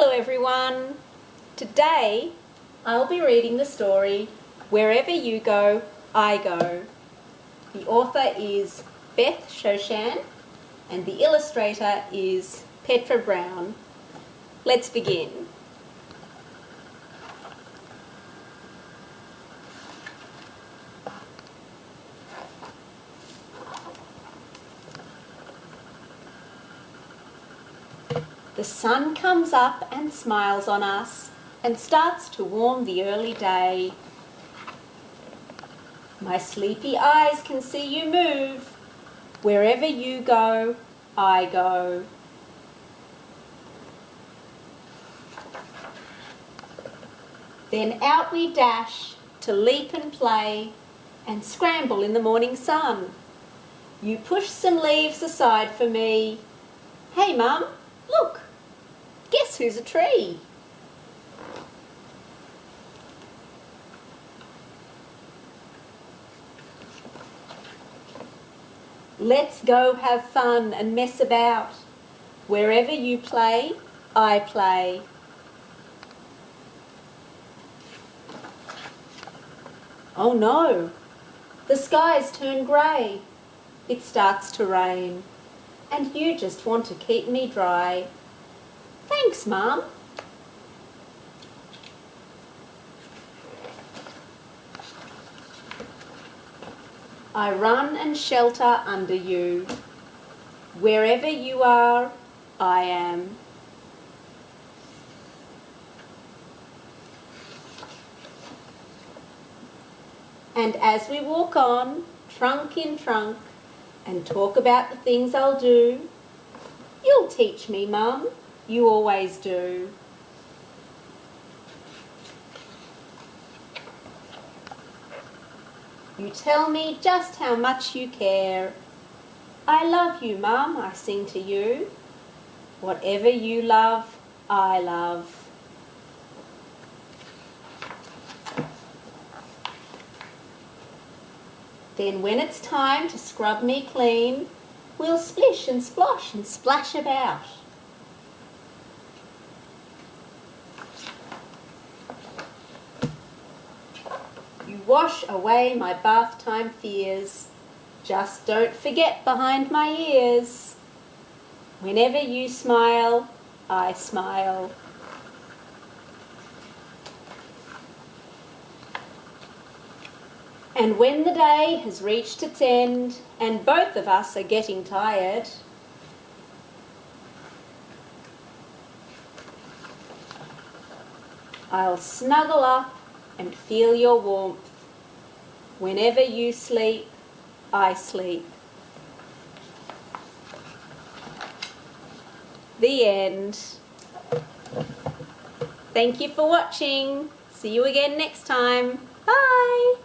Hello everyone. Today I'll be reading the story Wherever You Go, I Go. The author is Beth Shoshan and the illustrator is Petra Brown. Let's begin. The sun comes up and smiles on us and starts to warm the early day. My sleepy eyes can see you move. Wherever you go, I go. Then out we dash to leap and play and scramble in the morning sun. You push some leaves aside for me. Hey Mum, look! Guess who's a tree? Let's go have fun and mess about. Wherever you play, I play. Oh no, the skies turn grey. It starts to rain, and you just want to keep me dry. Thanks, Mum. I run and shelter under you. Wherever you are, I am. And as we walk on, trunk in trunk, and talk about the things I'll do, you'll teach me, Mum. You always do. You tell me just how much you care. I love you, Mum, I sing to you. Whatever you love, I love. Then when it's time to scrub me clean, we'll splish and splosh and splash about. You wash away my bath time fears. Just don't forget behind my ears. Whenever you smile, I smile. And when the day has reached its end and both of us are getting tired, I'll snuggle up and feel your warmth. Whenever you sleep, I sleep. The end. Thank you for watching. See you again next time. Bye.